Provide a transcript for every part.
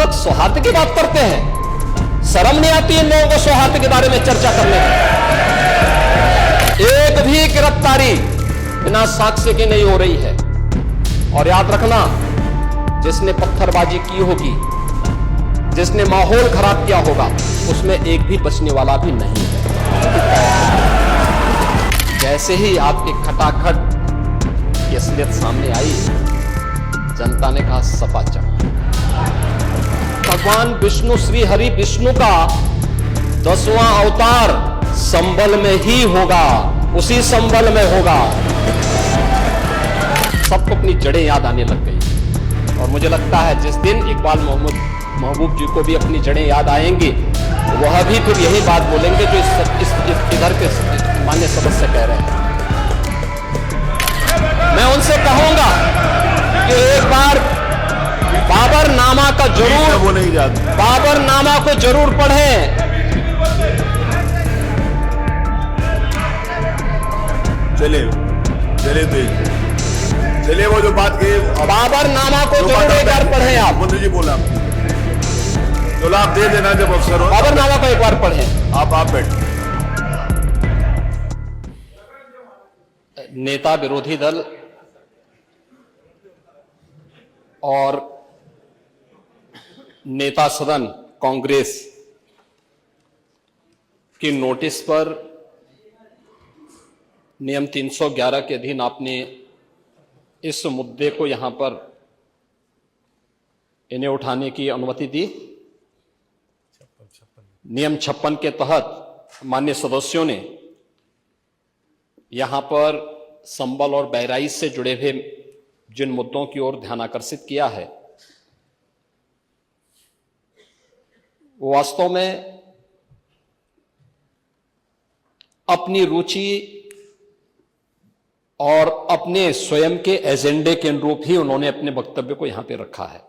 लोग सौहार्द की बात करते हैं। शर्म नहीं आती इन लोगों को सौहार्द के बारे में चर्चा करने की? एक भी गिरफ्तारी बिना साक्ष्य के नहीं हो रही है। और याद रखना, जिसने पत्थरबाजी की होगी, जिसने माहौल खराब किया होगा, उसमें एक भी बचने वाला भी नहीं है। जैसे ही आपके खटाखट की असलियत सामने आई, जनता ने कहा सपाचक। भगवान विष्णु, श्री हरि विष्णु का 10वां अवतार संबल में ही होगा, उसी संबल में होगा। सबको अपनी जड़ें याद आने लग गई। और मुझे लगता है जिस दिन इकबाल महबूब जी को भी अपनी जड़ें याद आएंगी, वह भी फिर यही बात बोलेंगे जो इधर के मान्य सदस्य कह रहे हैं। मैं उनसे कहूंगा कि एक बार बाबरनामा का जरूर, बाबरनामा को जरूर पढ़ें। चलिए वो जो बात की, बाबरनामा को जरूर एक बार पढ़ें। आप मंत्री जी बोला, तो आप दे देना जब अवसर हो। बाबरनामा को एक बार पढ़ें। आप बैठ। नेता विरोधी दल और नेता सदन कांग्रेस की नोटिस पर नियम 311 के अधीन आपने इस मुद्दे को यहां पर इन्हें उठाने की अनुमति दी। नियम 56 के तहत माननीय सदस्यों ने यहां पर संबल और बहराइच से जुड़े हुए जिन मुद्दों की ओर ध्यान आकर्षित किया है, वो वास्तव में अपनी रुचि और अपने स्वयं के एजेंडे के अनुरूप ही उन्होंने अपने वक्तव्य को यहां पे रखा है।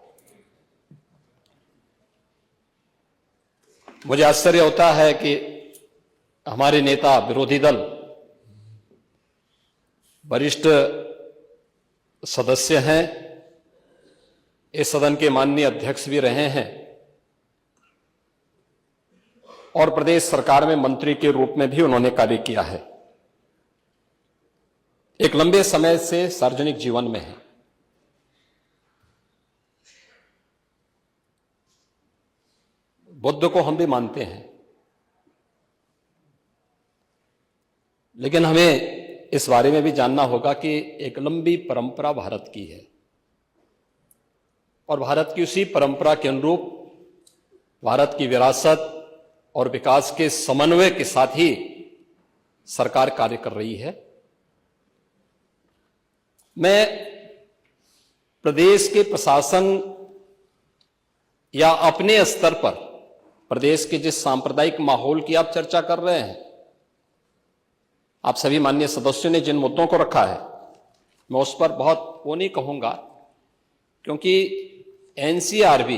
मुझे आश्चर्य होता है कि हमारे नेता विरोधी दल, वरिष्ठ सदस्य हैं, इस सदन के माननीय अध्यक्ष भी रहे हैं और प्रदेश सरकार में मंत्री के रूप में भी उन्होंने कार्य किया है, एक लंबे समय से सार्वजनिक जीवन में है। बुद्ध को हम भी मानते हैं, लेकिन हमें इस बारे में भी जानना होगा कि एक लंबी परंपरा भारत की है और भारत की उसी परंपरा के अनुरूप भारत की विरासत और विकास के समन्वय के साथ ही सरकार कार्य कर रही है। मैं प्रदेश के प्रशासन या अपने स्तर पर प्रदेश के जिस सांप्रदायिक माहौल की आप चर्चा कर रहे हैं, आप सभी माननीय सदस्यों ने जिन मुद्दों को रखा है, मैं उस पर बहुत वो नहीं कहूंगा, क्योंकि एनसीआरबी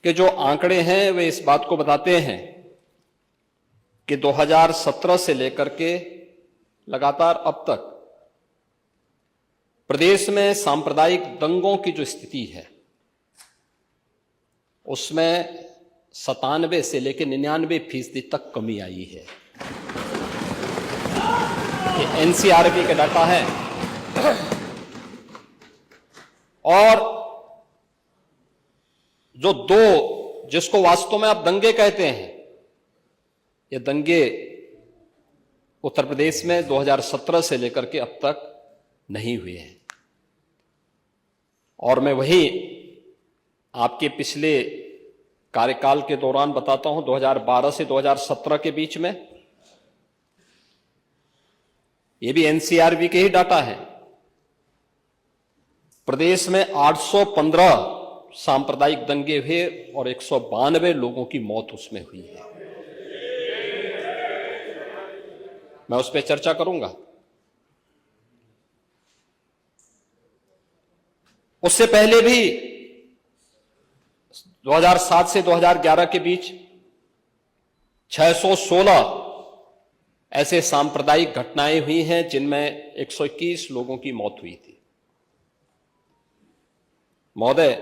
के जो आंकड़े हैं वे इस बात को बताते हैं कि 2017 से लेकर के लगातार अब तक प्रदेश में सांप्रदायिक दंगों की जो स्थिति है उसमें 97 से लेकर 99% तक कमी आई है। ये एनसीआरबी का डाटा है। और जो दो, जिसको वास्तव में आप दंगे कहते हैं, ये दंगे उत्तर प्रदेश में 2017 से लेकर के अब तक नहीं हुए हैं। और मैं वही आपके पिछले कार्यकाल के दौरान बताता हूं, 2012 से 2017 के बीच में, ये भी एनसीआरबी के ही डाटा है, प्रदेश में 815 सांप्रदायिक दंगे हुए और 192 लोगों की मौत उसमें हुई है। मैं उस पर चर्चा करूंगा। उससे पहले भी 2007 से 2011 के बीच 616 ऐसे सांप्रदायिक घटनाएं हुई हैं जिनमें 121 लोगों की मौत हुई थी। महोदय,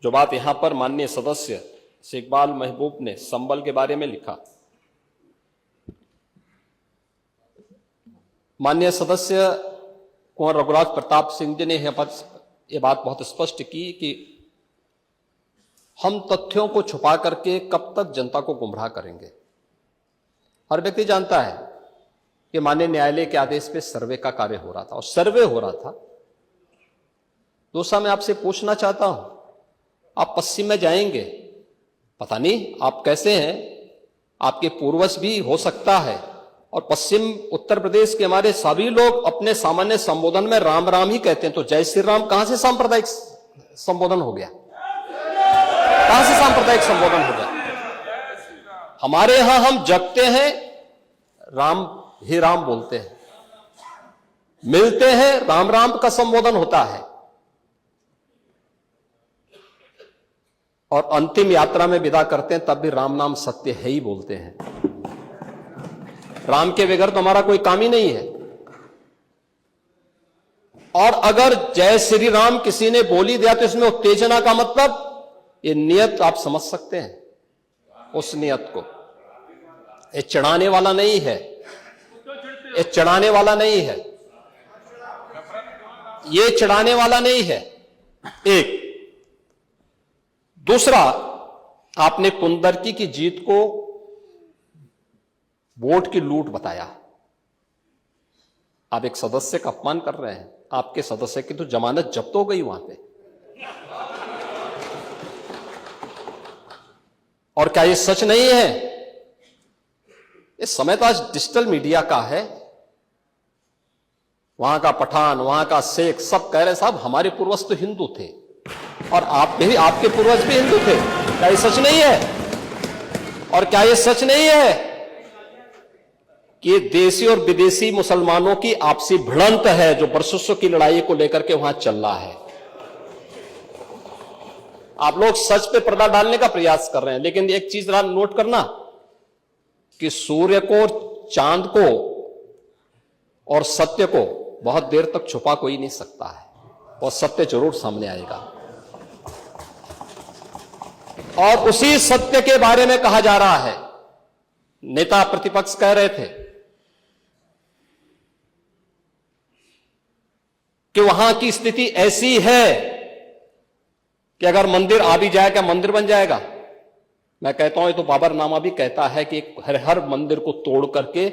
जो बात यहां पर माननीय सदस्य शेख इकबाल महबूब ने संबल के बारे में लिखा, माननीय सदस्य कुंवर रघुराज प्रताप सिंह जी ने यह बात बहुत स्पष्ट की कि हम तथ्यों को छुपा करके कब तक जनता को गुमराह करेंगे। हर व्यक्ति जानता है कि माननीय न्यायालय के आदेश पे सर्वे का कार्य हो रहा था और सर्वे हो रहा था। दूसरा, मैं आपसे पूछना चाहता हूं, आप पश्चिम में जाएंगे, पता नहीं आप कैसे हैं, आपके पूर्वज भी हो सकता है, और पश्चिम उत्तर प्रदेश के हमारे सभी लोग अपने सामान्य संबोधन में राम राम ही कहते हैं, तो जय श्री राम कहां से सांप्रदायिक संबोधन हो गया? कहां से सांप्रदायिक संबोधन हो गया? हमारे यहां हम जगते हैं, राम ही राम बोलते हैं, मिलते हैं, राम राम का संबोधन होता है, और अंतिम यात्रा में विदा करते हैं तब भी राम नाम सत्य है ही बोलते हैं। राम के बगैर तो हमारा कोई काम ही नहीं है। और अगर जय श्री राम किसी ने बोली दिया तो इसमें उत्तेजना का मतलब, ये नियत आप समझ सकते हैं उस नियत को। ये चढ़ाने वाला नहीं है, ये चढ़ाने वाला नहीं है, ये चढ़ाने वाला नहीं है। एक दूसरा, आपने कुंदरकी की जीत को वोट की लूट बताया। आप एक सदस्य का अपमान कर रहे हैं। आपके सदस्य की तो जमानत जब्त हो गई वहां पे। और क्या ये सच नहीं है? इस समय तो आज डिजिटल मीडिया का है, वहां का पठान, वहां का शेख सब कह रहे साहब हमारे पूर्वज तो हिंदू थे और आप भी, आपके पूर्वज भी हिंदू थे। क्या ये सच नहीं है? और क्या ये सच नहीं है कि देशी और विदेशी मुसलमानों की आपसी भिड़ंत है जो वर्षों की लड़ाई को लेकर के वहां चल रहा है? आप लोग सच पे पर्दा डालने का प्रयास कर रहे हैं, लेकिन एक चीज जरा नोट करना कि सूर्य को, चांद को और सत्य को बहुत देर तक छुपा कोई नहीं सकता है, और सत्य जरूर सामने आएगा। और उसी सत्य के बारे में कहा जा रहा है। नेता प्रतिपक्ष कह रहे थे कि वहां की स्थिति ऐसी है कि अगर मंदिर आ भी जाएगा, मंदिर बन जाएगा। मैं कहता हूं, ये तो बाबरनामा भी कहता है कि हर मंदिर को तोड़ करके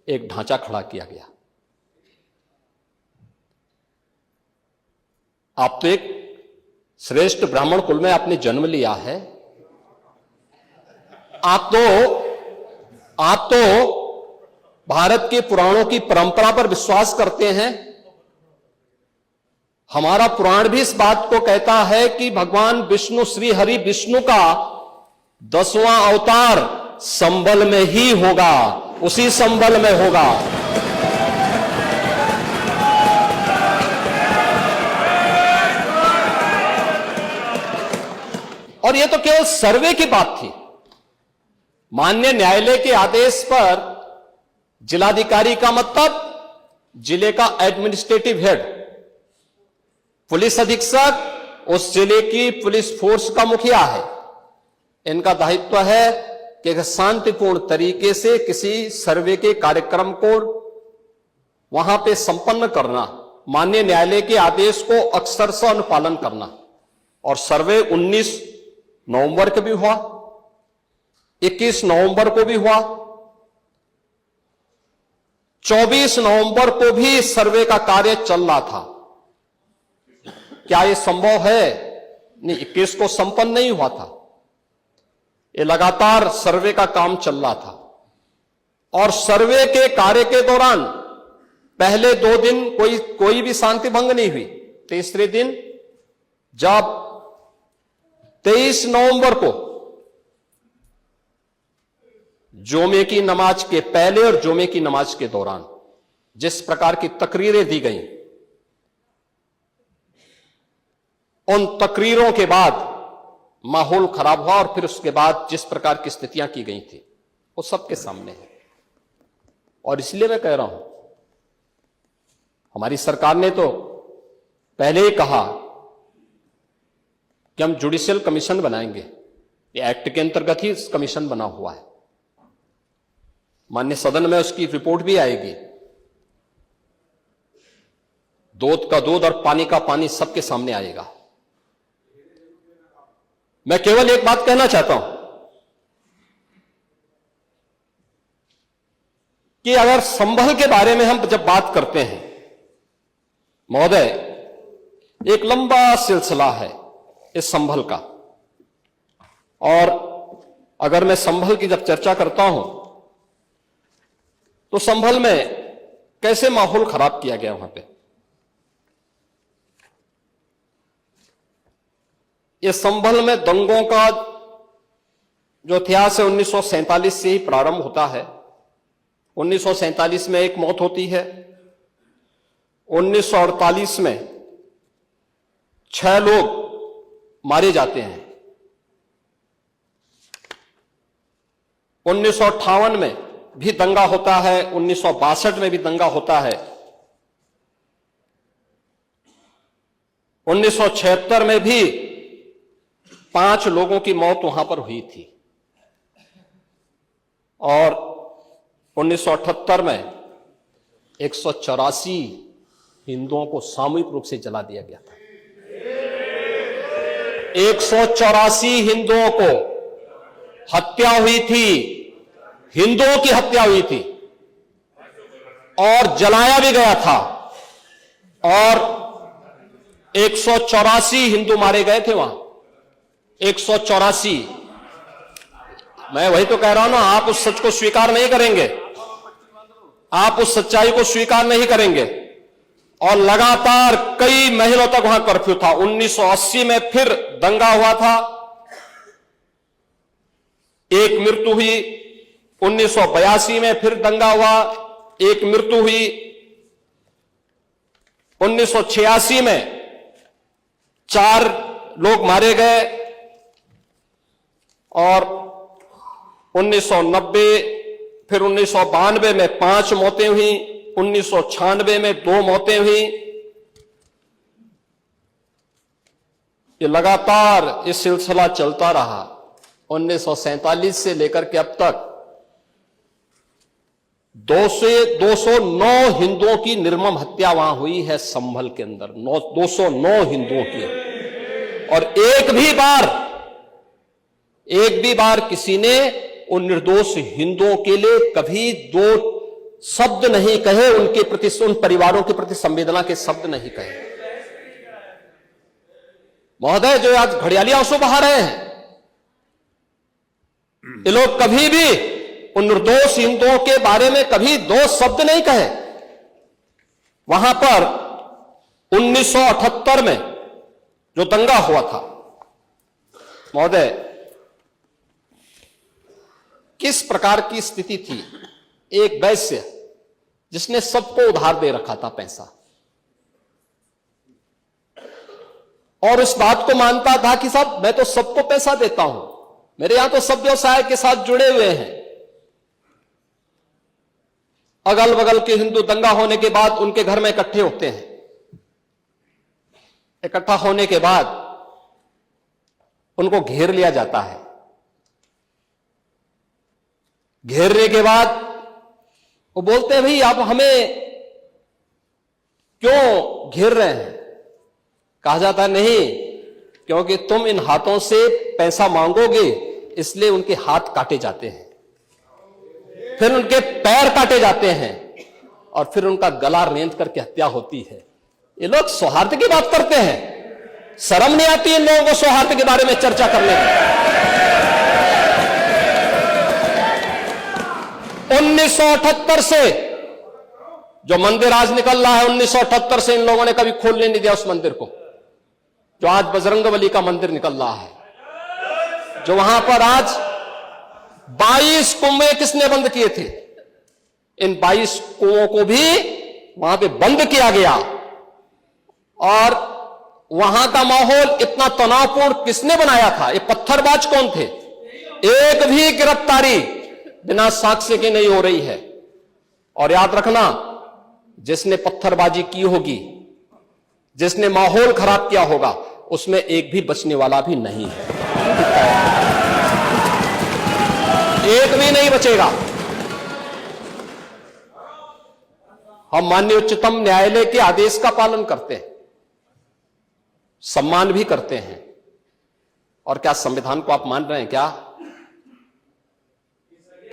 एक ढांचा खड़ा किया गया। आप तो एक श्रेष्ठ ब्राह्मण कुल में आपने जन्म लिया है। आप तो भारत के पुराणों की परंपरा पर विश्वास करते हैं। हमारा पुराण भी इस बात को कहता है कि भगवान विष्णु, श्री हरि विष्णु का 10वां अवतार संबल में ही होगा, उसी संबल में होगा। और यह तो केवल सर्वे की बात थी। माननीय न्यायालय के आदेश पर जिलाधिकारी का मतलब जिले का एडमिनिस्ट्रेटिव हेड, पुलिस अधीक्षक उस जिले की पुलिस फोर्स का मुखिया है। इनका दायित्व है कि शांतिपूर्ण तरीके से किसी सर्वे के कार्यक्रम को वहां पे संपन्न करना, माननीय न्यायालय के आदेश को अक्षरशः अनुपालन करना। और सर्वे 19 नवंबर को भी हुआ, 21 नवंबर को भी हुआ, 24 नवंबर को भी सर्वे का कार्य चल रहा था। क्या यह संभव है? नहीं, 21 को संपन्न नहीं हुआ था। ये लगातार सर्वे का काम चल रहा था। और सर्वे के कार्य के दौरान पहले 2 दिन कोई भी शांति भंग नहीं हुई। तीसरे दिन जब 23 नवंबर को जुमे की नमाज के पहले और जुमे की नमाज के दौरान जिस प्रकार की तकरीरें दी गईं, उन तकरीरों के बाद माहौल खराब हुआ और फिर उसके बाद जिस प्रकार की स्थितियां की गई थी वो सबके सामने है। और इसलिए मैं कह रहा हूं, हमारी सरकार ने तो पहले ही कहा कि हम जुडिशियल कमीशन बनाएंगे। ये एक्ट के अंतर्गत ही इस कमीशन बना हुआ है। माननीय सदन में उसकी रिपोर्ट भी आएगी। दूध का दूध और पानी का पानी सबके सामने आएगा। मैं केवल एक बात कहना चाहता हूं कि अगर संभल के बारे में हम जब बात करते हैं महोदय, एक लंबा सिलसिला है इस संभल का, और अगर मैं संभल की जब चर्चा करता हूं तो संभल में कैसे माहौल खराब किया गया वहां पे। ये संभल में दंगों का जो इतिहास है 1947 से ही प्रारंभ होता है। 1947 में एक मौत होती है, 1948 में 6 लोग मारे जाते हैं, 1958 में भी दंगा होता है, 1962 में भी दंगा होता है, 1976 में भी 5 लोगों की मौत वहां पर हुई थी, और 1978 में 184 हिंदुओं को सामूहिक रूप से जला दिया गया था। 184 हिंदुओं को हत्या हुई थी, हिंदुओं की हत्या हुई थी और जलाया भी गया था, और 184 हिंदू मारे गए थे वहां। 184। मैं वही तो कह रहा हूं ना, आप उस सच को स्वीकार नहीं करेंगे, आप उस सच्चाई को स्वीकार नहीं करेंगे। और लगातार कई महीनों तक वहां कर्फ्यू था। 1980 में फिर दंगा हुआ था, एक मृत्यु हुई। 1982 में फिर दंगा हुआ, एक मृत्यु हुई। 1986 में 4 लोग मारे गए, और 1990 फिर 1992 में 5 मौतें हुई, 1996 में 2 मौतें हुई। ये लगातार ये सिलसिला चलता रहा 1947 से लेकर के अब तक। 209 हिंदुओं की निर्मम हत्या वहां हुई है संभल के अंदर, 209 हिंदुओं की। और एक भी बार किसी ने उन निर्दोष हिंदुओं के लिए कभी 2 शब्द नहीं कहे, उनके प्रति, उन परिवारों के प्रति संवेदना के शब्द नहीं कहे। महोदय, जो आज घड़ियाली आंसू बहा रहे हैं, ये लोग कभी भी उन निर्दोष हिंदुओं के बारे में कभी 2 शब्द नहीं कहे। वहां पर 1978 में जो दंगा हुआ था महोदय, किस प्रकार की स्थिति थी। एक वैश्य जिसने सबको उधार दे रखा था पैसा, और उस बात को मानता था कि साहब मैं तो सबको पैसा देता हूं, मेरे यहां तो सब व्यवसाय के साथ जुड़े हुए हैं। अगल बगल के हिंदू दंगा होने के बाद उनके घर में इकट्ठे होते हैं। इकट्ठा होने के बाद उनको घेर लिया जाता है। घेरने के बाद वो बोलते हैं, भाई आप हमें क्यों घेर रहे हैं? कहा जाता है, नहीं, क्योंकि तुम इन हाथों से पैसा मांगोगे, इसलिए उनके हाथ काटे जाते हैं, फिर उनके पैर काटे जाते हैं, और फिर उनका गला रेंत करके हत्या होती है। ये लोग सौहार्द की बात करते हैं, शर्म नहीं आती इन लोगों को सौहार्द के बारे में चर्चा करने की। 1978 से जो मंदिर आज निकल रहा है, 1978 से इन लोगों ने कभी खोलने नहीं दिया उस मंदिर को, जो आज बजरंगबली का मंदिर निकल रहा है, जो वहां पर आज 22 कुएं किसने बंद किए थे? इन 22 कुओं को भी वहां पे बंद किया गया। और वहां का माहौल इतना तनावपूर्ण किसने बनाया था? ये पत्थरबाज कौन थे? एक भी गिरफ्तारी बिना साक्ष्य के नहीं हो रही है। और याद रखना, जिसने पत्थरबाजी की होगी, जिसने माहौल खराब किया होगा, उसमें एक भी बचने वाला भी नहीं है, एक भी नहीं बचेगा। हम माननीय उच्चतम न्यायालय के आदेश का पालन करते हैं, सम्मान भी करते हैं। और क्या संविधान को आप मान रहे हैं? क्या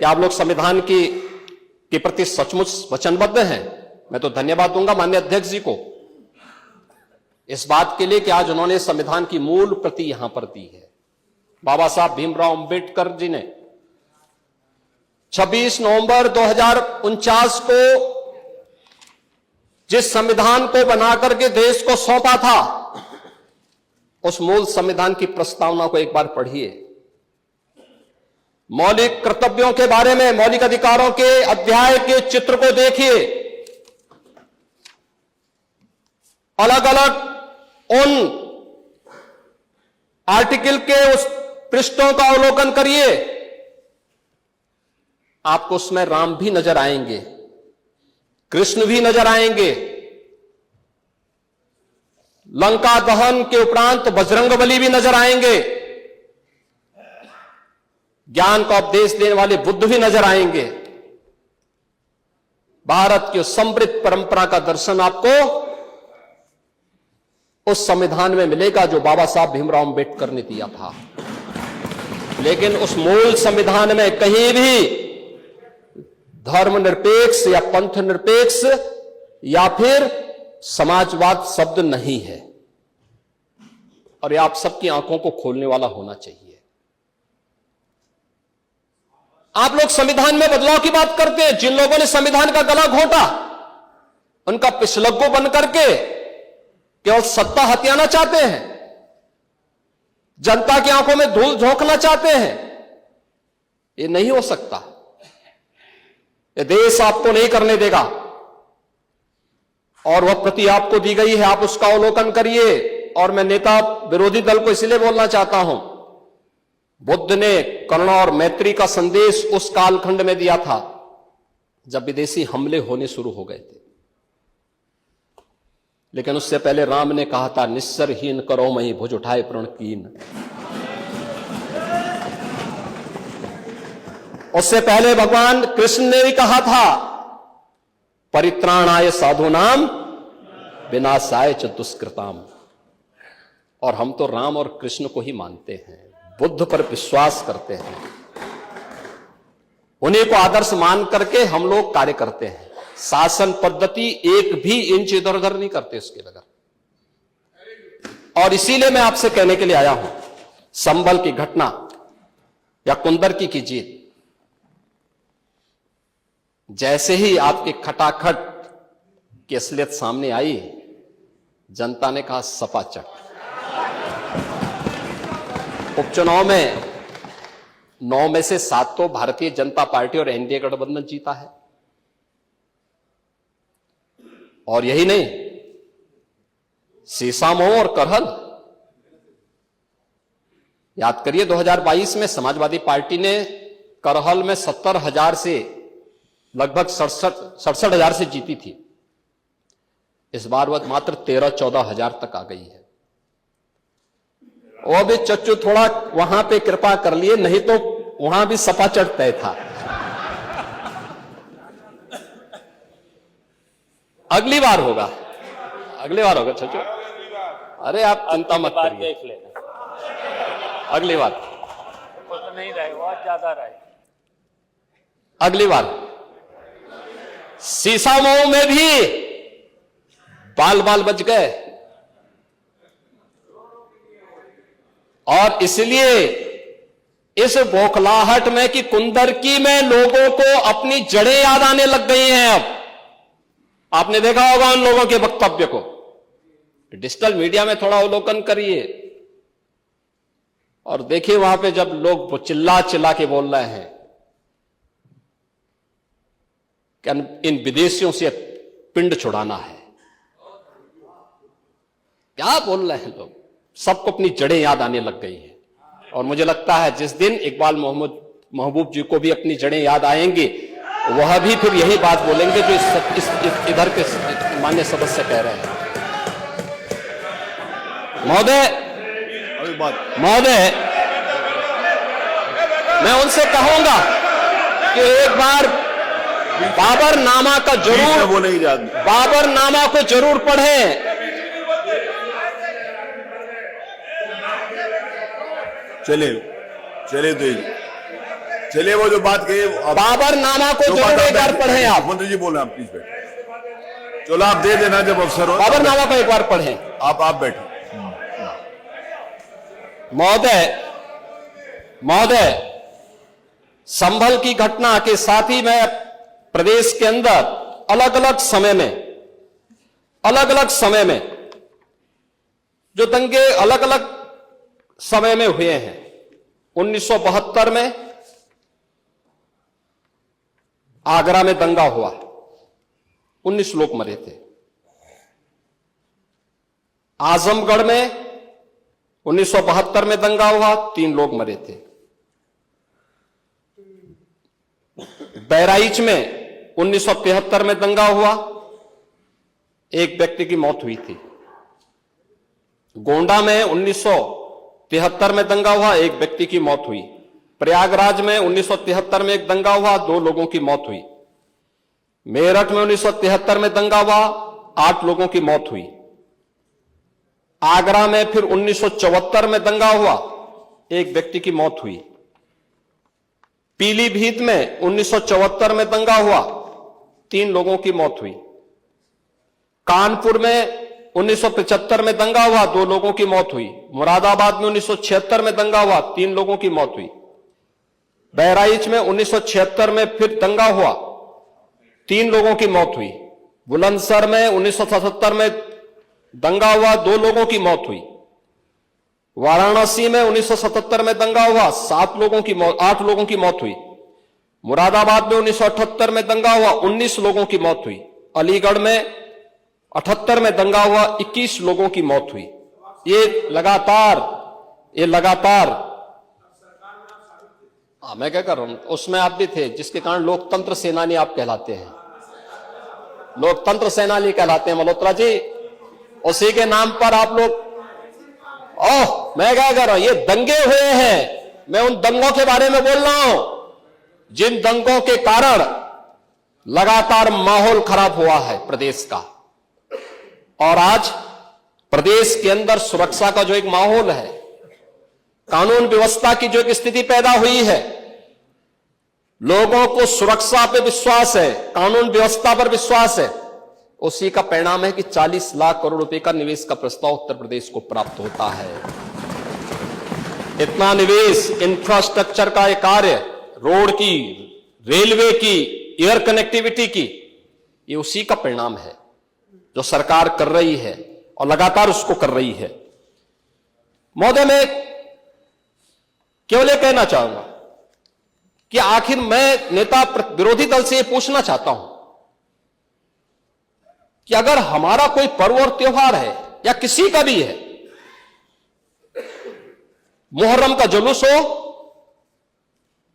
आप लोग संविधान के प्रति सचमुच वचनबद्ध हैं? मैं तो धन्यवाद दूंगा माननीय अध्यक्ष जी को इस बात के लिए कि आज उन्होंने संविधान की मूल प्रति यहां पर दी है। बाबा साहब भीमराव अंबेडकर जी ने 26 नवंबर 2049 को जिस संविधान को बनाकर के देश को सौंपा था, उस मूल संविधान की प्रस्तावना को एक बार पढ़िए। मौलिक कर्तव्यों के बारे में, मौलिक अधिकारों के अध्याय के चित्र को देखिए। अलग अलग उन आर्टिकल के उस पृष्ठों का अवलोकन करिए, आपको उसमें राम भी नजर आएंगे, कृष्ण भी नजर आएंगे। लंका दहन के उपरांत बजरंगबली भी नजर आएंगे, ज्ञान का उपदेश देने वाले बुद्ध भी नजर आएंगे। भारत की समृद्ध परंपरा का दर्शन आपको उस संविधान में मिलेगा जो बाबा साहब भीमराव अंबेडकर ने दिया था। लेकिन उस मूल संविधान में कहीं भी धर्मनिरपेक्ष या पंथ निरपेक्ष या फिर समाजवाद शब्द नहीं है। और यह आप सबकी आंखों को खोलने वाला होना चाहिए। आप लोग संविधान में बदलाव की बात करते हैं। जिन लोगों ने संविधान का गला घोंटा, उनका पिछलग्गू बन करके केवल सत्ता हथियाना चाहते हैं, जनता की आंखों में धूल झोंकना चाहते हैं। ये नहीं हो सकता, ये देश आपको नहीं करने देगा। और वह प्रति आपको दी गई है, आप उसका अवलोकन करिए। और मैं नेता विरोधी दल को इसलिए बोलना चाहता हूं, बुद्ध ने करुणा और मैत्री का संदेश उस कालखंड में दिया था जब विदेशी हमले होने शुरू हो गए थे। लेकिन उससे पहले राम ने कहा था, निस्सरहीन करो मही भुज उठाए प्रण कीन। उससे पहले भगवान कृष्ण ने भी कहा था, परित्राणाय साधूनाम विनाशाय च दुष्कृताम। और हम तो राम और कृष्ण को ही मानते हैं, बुद्ध पर विश्वास करते हैं, उन्हीं को आदर्श मान करके हम लोग कार्य करते हैं। शासन पद्धति एक भी इंच इधर उधर नहीं करते उसके बगैर। और इसीलिए मैं आपसे कहने के लिए आया हूं, संभल की घटना या कुंदरकी की जीत, जैसे ही आपके खटाखट की असलियत सामने आई, जनता ने कहा सपा चट। उपचुनाव में 9 में से 7 तो भारतीय जनता पार्टी और एनडीए गठबंधन जीता है। और यही नहीं, सीसामऊ और करहल, याद करिए 2022 में समाजवादी पार्टी ने करहल में 70,000 से लगभग 67,000 से जीती थी। इस बार वह मात्र 13-14 हजार तक आ गई है। वो भी चच्चू थोड़ा वहां पे कृपा कर लिए, नहीं तो वहां भी सपा चढ़ तय था। अगली बार होगा, अगली बार होगा चच्चू, अरे आप चिंता मत करिए, देख लेना अगली बार। तो नहीं रहे, बहुत ज्यादा रहे अगली बार। सीसामऊ में भी बाल बाल बच गए। और इसलिए इस बौखलाहट में कि कुंदरकी में लोगों को अपनी जड़ें याद आने लग गई हैं। अब आपने देखा होगा उन लोगों के वक्तव्य को, डिजिटल मीडिया में थोड़ा अवलोकन करिए और देखिए वहां पे जब लोग चिल्ला चिल्ला के बोल रहे हैं कि इन विदेशियों से पिंड छुड़ाना है, क्या बोल रहे हैं लोग। सबको अपनी जड़ें याद आने लग गई हैं। और मुझे लगता है जिस दिन इकबाल महबूब जी को भी अपनी जड़ें याद आएंगी, वह भी फिर यही बात बोलेंगे जो इधर के माननीय सदस्य कह रहे हैं। महोदय, कोई बात। महोदय, मैं उनसे कहूंगा कि एक बार बाबरनामा का बीच में जरूर वो नहीं जाते। बाबरनामा को जरूर पढ़ें। चले तो चलिए, वो जो बात कही बाबरनामा को जरूर एक बार पढ़ें आप। मंत्री जी बोल रहे हैं, आप प्लीज बैठे। चलो आप दे देना जब अवसर हो। बाबरनामा को एक बार पढ़ें। आप बैठे। महोदय, संभल की घटना के साथ ही मैं प्रदेश के अंदर अलग अलग समय में जो दंगे अलग अलग समय में हुए हैं, 1972 में आगरा में दंगा हुआ, 19 लोग मरे थे। आजमगढ़ में 1972 में दंगा हुआ, 3 लोग मरे थे। बहराइच में 1973 में दंगा हुआ, 1 व्यक्ति की मौत हुई थी। गोंडा में 1973 में दंगा हुआ, 1 व्यक्ति की मौत हुई। प्रयागराज में 1973 में एक दंगा हुआ, 2 लोगों की मौत हुई। मेरठ में 1973 में दंगा हुआ, 8 लोगों की मौत हुई। आगरा में फिर 1974 में दंगा हुआ, 1 व्यक्ति की मौत हुई। पीलीभीत में 1974 में दंगा हुआ, 3 लोगों की मौत हुई। कानपुर में 1975 में दंगा हुआ, 2 लोगों की मौत हुई। मुरादाबाद में 1976 में दंगा हुआ, 3 लोगों की मौत हुई। बहराइच में 1976 में फिर दंगा हुआ, 3 लोगों की मौत हुई। बुलंदशहर में 1977 में दंगा हुआ, 2 लोगों की मौत हुई। वाराणसी में 1977 में दंगा हुआ, 8 लोगों की मौत हुई। मुरादाबाद में 1978 में दंगा हुआ, 19 लोगों की मौत हुई। अलीगढ़ में 78 में दंगा हुआ, 21 लोगों की मौत हुई। ये लगातार मैं क्या कर रहा हूं, उसमें आप भी थे, जिसके कारण लोकतंत्र सेनानी आप कहलाते हैं, लोकतंत्र सेनानी कहलाते हैं मल्होत्रा जी। उसी के नाम पर आप लोग, मैं क्या कर रहा हूं, ये दंगे हुए हैं, मैं उन दंगों के बारे में बोल रहा हूं जिन दंगों के कारण लगातार माहौल खराब हुआ है प्रदेश का। और आज प्रदेश के अंदर सुरक्षा का जो एक माहौल है, कानून व्यवस्था की जो एक स्थिति पैदा हुई है, लोगों को सुरक्षा पे विश्वास है, कानून व्यवस्था पर विश्वास है, उसी का परिणाम है कि 40 लाख करोड़ रुपए का निवेश का प्रस्ताव उत्तर प्रदेश को प्राप्त होता है। इतना निवेश, इंफ्रास्ट्रक्चर का एक कार्य, रोड की, रेलवे की, एयर कनेक्टिविटी की, ये उसी का परिणाम है जो सरकार कर रही है और लगातार उसको कर रही है। महोदय, मैं केवल ये कहना चाहूंगा कि आखिर मैं नेता विरोधी दल से ये पूछना चाहता हूं कि अगर हमारा कोई पर्व और त्योहार है या किसी का भी है, मुहर्रम का जुलूस हो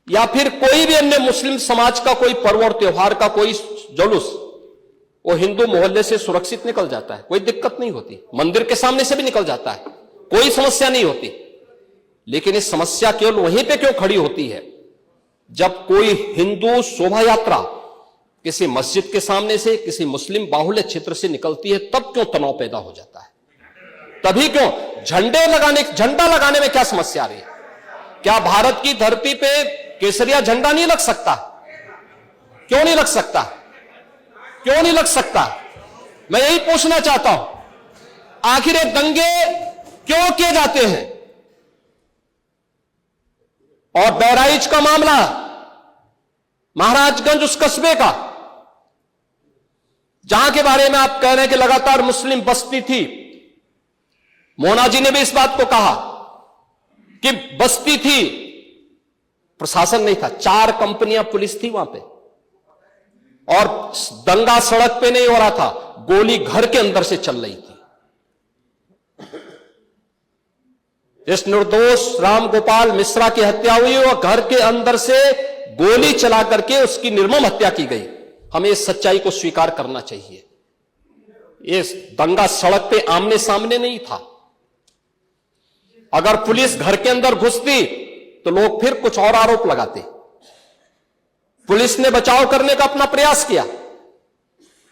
या फिर कोई भी अन्य मुस्लिम समाज का कोई पर्व और त्योहार का कोई जुलूस, वो हिंदू मोहल्ले से सुरक्षित निकल जाता है, कोई दिक्कत नहीं होती, मंदिर के सामने से भी निकल जाता है, कोई समस्या नहीं होती। लेकिन ये समस्या केवल वहीं पे क्यों खड़ी होती है जब कोई हिंदू शोभा यात्रा किसी मस्जिद के सामने से, किसी मुस्लिम बाहुल्य क्षेत्र से निकलती है, तब क्यों तनाव पैदा हो जाता है? तभी क्यों झंडा लगाने में क्या समस्या आ रही है? क्या भारत की धरती पे केसरिया झंडा नहीं लग सकता? क्यों नहीं लग सकता? क्यों नहीं लग सकता? मैं यही पूछना चाहता हूं, आखिर ये दंगे क्यों किए जाते हैं? और बहराइच का मामला, महाराजगंज उस कस्बे का, जहां के बारे में आप कह रहे हैं कि लगातार मुस्लिम बस्ती थी, मोना जी ने भी इस बात को कहा कि बस्ती थी, प्रशासन नहीं था, 4 कंपनियां पुलिस थी वहां पे, और दंगा सड़क पे नहीं हो रहा था, गोली घर के अंदर से चल रही थी। इस निर्दोष राम गोपाल मिश्रा की हत्या हुई और घर के अंदर से गोली चला करके उसकी निर्मम हत्या की गई। हमें इस सच्चाई को स्वीकार करना चाहिए। ये दंगा सड़क पे आमने सामने नहीं था, अगर पुलिस घर के अंदर घुसती तो लोग फिर कुछ और आरोप लगाते। पुलिस ने बचाव करने का अपना प्रयास किया,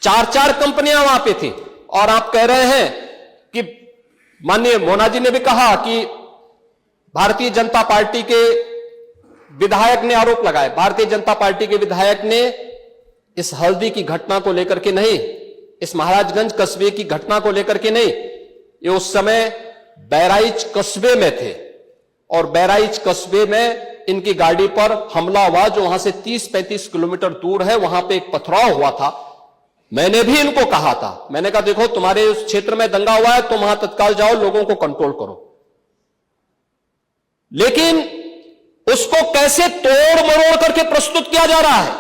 4 कंपनियां वहां पे थी, और आप कह रहे हैं कि माननीय मोना जी ने भी कहा कि भारतीय जनता पार्टी के विधायक ने आरोप लगाए। भारतीय जनता पार्टी के विधायक ने इस हल्दी की घटना को लेकर के नहीं, इस महाराजगंज कस्बे की घटना को लेकर के नहीं, ये उस समय बहराइच कस्बे में थे और बहराइच कस्बे में इनकी गाड़ी पर हमला हुआ, जो वहां से 30-35 किलोमीटर दूर है। वहां पे एक पथराव हुआ था। मैंने भी इनको कहा था, मैंने कहा देखो तुम्हारे उस क्षेत्र में दंगा हुआ है, तुम वहां तत्काल जाओ, लोगों को कंट्रोल करो। लेकिन उसको कैसे तोड़ मरोड़ करके प्रस्तुत किया जा रहा है।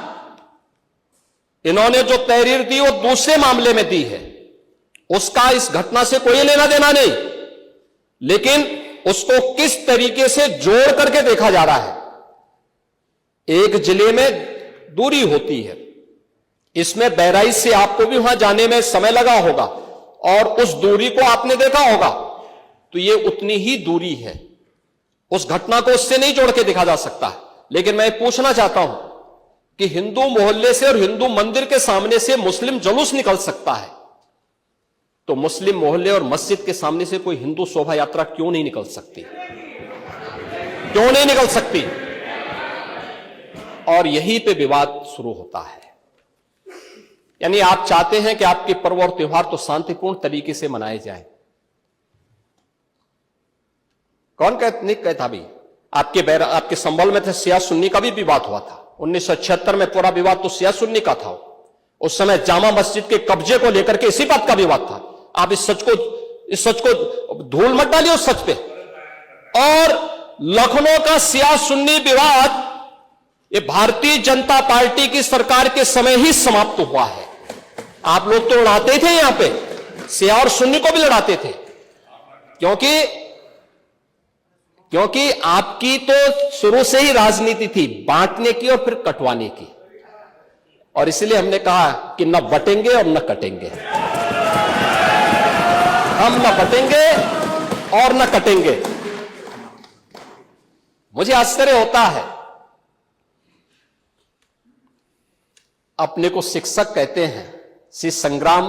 इन्होंने जो तहरीर दी वो दूसरे मामले में दी है, उसका इस घटना से कोई लेना देना नहीं, लेकिन उसको किस तरीके से जोड़ करके देखा जा रहा है। एक जिले में दूरी होती है, इसमें बहराइच से आपको भी वहां जाने में समय लगा होगा और उस दूरी को आपने देखा होगा, तो ये उतनी ही दूरी है। उस घटना को उससे नहीं जोड़ के देखा जा सकता है। लेकिन मैं पूछना चाहता हूं कि हिंदू मोहल्ले से और हिंदू मंदिर के सामने से मुस्लिम जुलूस निकल सकता है, तो मुस्लिम मोहल्ले और मस्जिद के सामने से कोई हिंदू शोभा यात्रा क्यों नहीं निकल सकती? क्यों नहीं निकल सकती? और यहीं पे विवाद शुरू होता है। यानी आप चाहते हैं कि आपके पर्व और त्योहार तो शांतिपूर्ण तरीके से मनाए जाएं। कौन नहीं कहता भी? आपके संबल में थे शिया सुन्नी का भी विवाद हुआ था 1976 में। पूरा विवाद तो शिया सुन्नी का था। उस समय जामा मस्जिद के कब्जे को लेकर के इसी बात का विवाद था। आप इस सच को धूल मत डालिए उस सच पे। और लखनऊ का शिया सुन्नी विवाद ये भारतीय जनता पार्टी की सरकार के समय ही समाप्त हुआ है। आप लोग तो लड़ाते थे, यहां पे शिया और सुन्नी को भी लड़ाते थे, क्योंकि आपकी तो शुरू से ही राजनीति थी बांटने की और फिर कटवाने की। और इसलिए हमने कहा कि न बटेंगे और न कटेंगे। हम न बटेंगे और न कटेंगे। मुझे आश्चर्य होता है, अपने को शिक्षक कहते हैं श्री संग्राम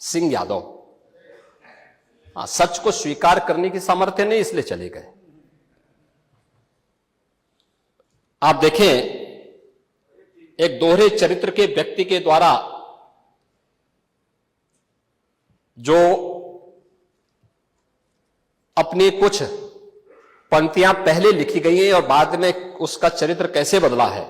सिंह यादव। सच को स्वीकार करने की सामर्थ्य नहीं, इसलिए चले गए। आप देखें, एक दोहरे चरित्र के व्यक्ति के द्वारा जो अपनी कुछ पंक्तियां पहले लिखी गई हैं और बाद में उसका चरित्र कैसे बदला है,